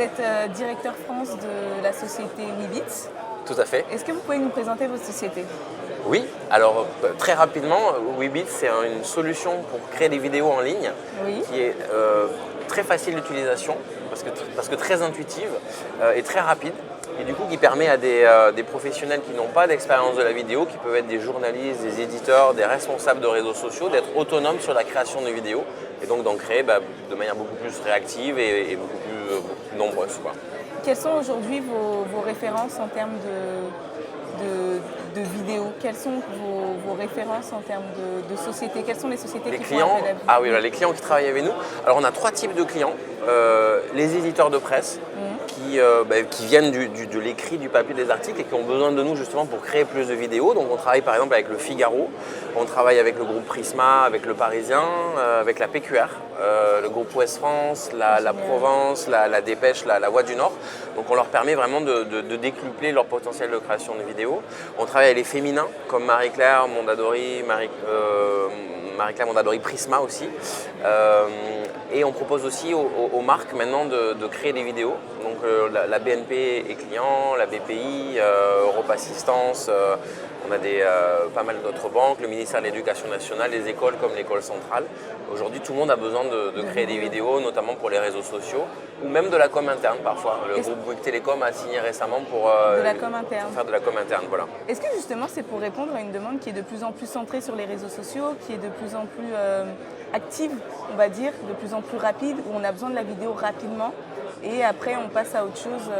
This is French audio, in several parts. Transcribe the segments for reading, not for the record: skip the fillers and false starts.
êtes directeur France de la société Weebit. Tout à fait. Est-ce que vous pouvez nous présenter votre société? Oui, alors très rapidement, Weebit c'est une solution pour créer des vidéos en ligne qui est très facile d'utilisation parce que très intuitive et très rapide. Et du coup qui permet à des professionnels qui n'ont pas d'expérience de la vidéo, qui peuvent être des journalistes, des éditeurs, des responsables de réseaux sociaux, d'être autonomes sur la création de vidéos et donc d'en créer de manière beaucoup plus réactive et beaucoup plus nombreuse, quoi. Quelles sont aujourd'hui vos références en termes de vidéos? Quelles sont vos références en termes de sociétés? Quelles sont les sociétés qui font appel à vous? Ah oui, les clients qui travaillent avec nous. Alors on a trois types de clients. Les éditeurs de presse qui viennent de l'écrit, du papier, des articles et qui ont besoin de nous justement pour créer plus de vidéos. Donc on travaille par exemple avec le Figaro, on travaille avec le groupe Prisma, avec le Parisien, avec la PQR, le groupe Ouest France, la Provence, la Dépêche, la Voix du Nord. Donc on leur permet vraiment de décupler leur potentiel de création de vidéos. On travaille avec les féminins comme Marie-Claire, Mondadori, Marie-Claire Mondadori, Prisma aussi. Et on propose aussi aux marques maintenant de créer des vidéos. Donc la BNP est client, la BPI, Europe Assistance, on a pas mal d'autres banques, le ministère de l'Éducation nationale, les écoles comme l'école centrale. Aujourd'hui, tout le monde a besoin de créer des vidéos, notamment pour les réseaux sociaux, ou même de la com interne parfois. Le groupe Bouygues Télécom a signé récemment pour faire de la com interne. Voilà. Est-ce que justement c'est pour répondre à une demande qui est de plus en plus centrée sur les réseaux sociaux, qui est de plus en plus active, on va dire, de plus en plus rapide, où on a besoin de la vidéo rapidement et après on passe à autre chose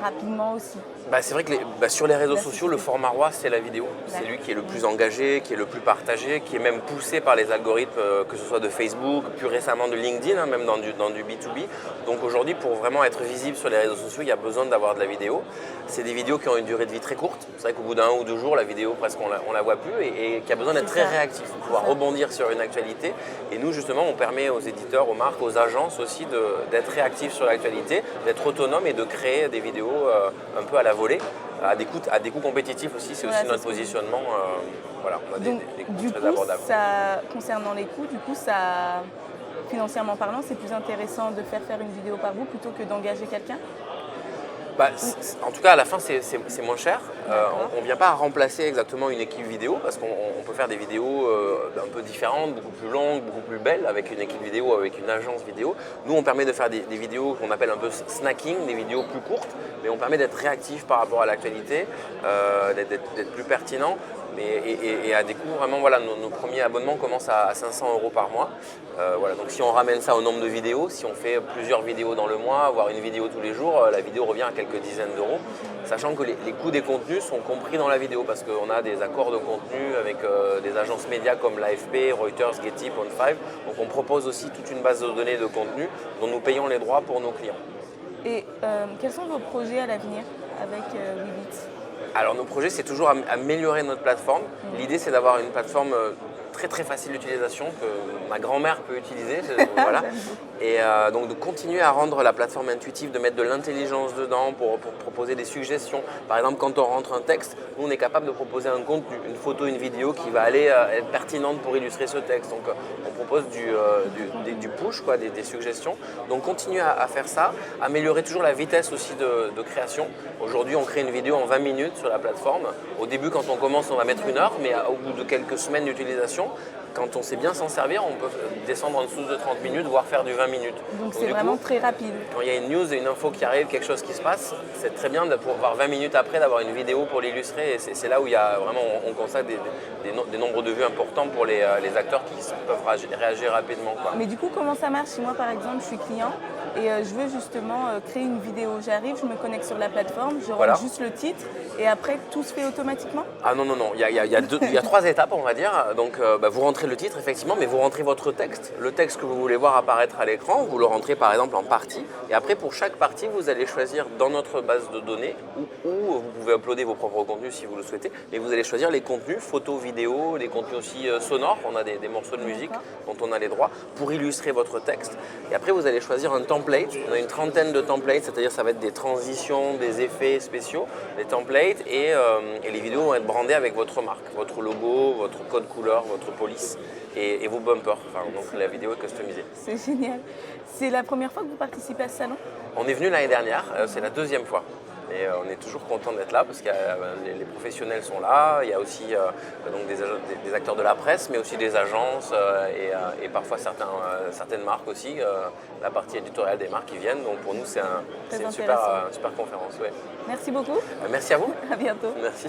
rapidement aussi? C'est vrai que sur les réseaux sociaux, le format roi, c'est la vidéo. C'est lui qui est le plus engagé, qui est le plus partagé, qui est même poussé par les algorithmes, que ce soit de Facebook, plus récemment de LinkedIn, même dans du B2B. Donc aujourd'hui, pour vraiment être visible sur les réseaux sociaux, il y a besoin d'avoir de la vidéo. C'est des vidéos qui ont une durée de vie très courte. C'est vrai qu'au bout d'un ou deux jours, la vidéo, presque, on la voit plus et qui a besoin d'être très réactif, pour pouvoir rebondir sur une actualité. Et nous, justement, on permet aux éditeurs, aux marques, aux agences aussi d'être réactifs sur l'actualité, d'être autonomes et de créer des vidéos un peu à la volée, à des coûts compétitifs aussi, c'est aussi notre positionnement. On a des coûts très abordables. Concernant les coûts, financièrement parlant, c'est plus intéressant de faire une vidéo par vous plutôt que d'engager quelqu'un? En tout cas, à la fin, c'est moins cher. On ne vient pas remplacer exactement une équipe vidéo parce qu'on peut faire des vidéos un peu différentes, beaucoup plus longues, beaucoup plus belles avec une équipe vidéo, avec une agence vidéo. Nous, on permet de faire des vidéos qu'on appelle un peu snacking, des vidéos plus courtes, mais on permet d'être réactif par rapport à l'actualité, d'être plus pertinent. Et à des coûts, vraiment, nos premiers abonnements commencent à 500 € par mois. Donc si on ramène ça au nombre de vidéos, si on fait plusieurs vidéos dans le mois, voire une vidéo tous les jours, la vidéo revient à quelques dizaines d'euros. Sachant que les coûts des contenus sont compris dans la vidéo parce qu'on a des accords de contenu avec des agences médias comme l'AFP, Reuters, Getty, Pond5. Donc on propose aussi toute une base de données de contenu dont nous payons les droits pour nos clients. Et quels sont vos projets à l'avenir avec Weebit? Alors nos projets, c'est toujours améliorer notre plateforme. L'idée, c'est d'avoir une plateforme très très facile d'utilisation que ma grand-mère peut utiliser. Voilà. Et donc de continuer à rendre la plateforme intuitive, de mettre de l'intelligence dedans pour proposer des suggestions. Par exemple, quand on rentre un texte, nous on est capable de proposer un contenu, une photo, une vidéo qui va aller être pertinente pour illustrer ce texte. Donc on propose du push, des suggestions. Donc continuer à faire ça, améliorer toujours la vitesse aussi de création. Aujourd'hui, on crée une vidéo en 20 minutes sur la plateforme. Au début, quand on commence, on va mettre 1 heure, mais au bout de quelques semaines d'utilisation, quand on sait bien s'en servir, on peut descendre en dessous de 30 minutes, voire faire du 20 minutes. Donc c'est vraiment très rapide. Quand il y a une news et une info qui arrive, quelque chose qui se passe, c'est très bien de pouvoir 20 minutes après d'avoir une vidéo pour l'illustrer. Et c'est là où il y a vraiment, on constate des nombres de vues importants pour les acteurs qui peuvent réagir rapidement. Mais du coup, comment ça marche? Si moi, par exemple, je suis client et je veux justement créer une vidéo, j'arrive, je me connecte sur la plateforme, je rentre juste le titre et après tout se fait automatiquement? Ah non, il y a 3 étapes, on va dire. Donc vous rentrez le titre effectivement, mais vous rentrez votre texte, le texte que vous voulez voir apparaître à l'écran, vous le rentrez par exemple en partie et après pour chaque partie vous allez choisir dans notre base de données où vous pouvez uploader vos propres contenus si vous le souhaitez, mais vous allez choisir les contenus, photos, vidéos, les contenus aussi sonores, on a des morceaux de musique dont on a les droits pour illustrer votre texte et après vous allez choisir un template, on a une trentaine de templates, c'est-à-dire ça va être des transitions, des effets spéciaux, des templates et les vidéos vont être brandées avec votre marque, votre logo, votre code couleur, votre police et vos bumpers. Enfin, donc la vidéo est customisée. C'est génial. C'est la première fois que vous participez à ce salon? On est venu l'année dernière, c'est la deuxième fois. Et on est toujours content d'être là parce que les professionnels sont là. Il y a aussi donc des acteurs de la presse, mais aussi des agences et parfois certaines marques aussi. La partie éditoriale des marques qui viennent. Donc pour nous, c'est une super conférence. Ouais. Merci beaucoup. Merci à vous. À bientôt. Merci.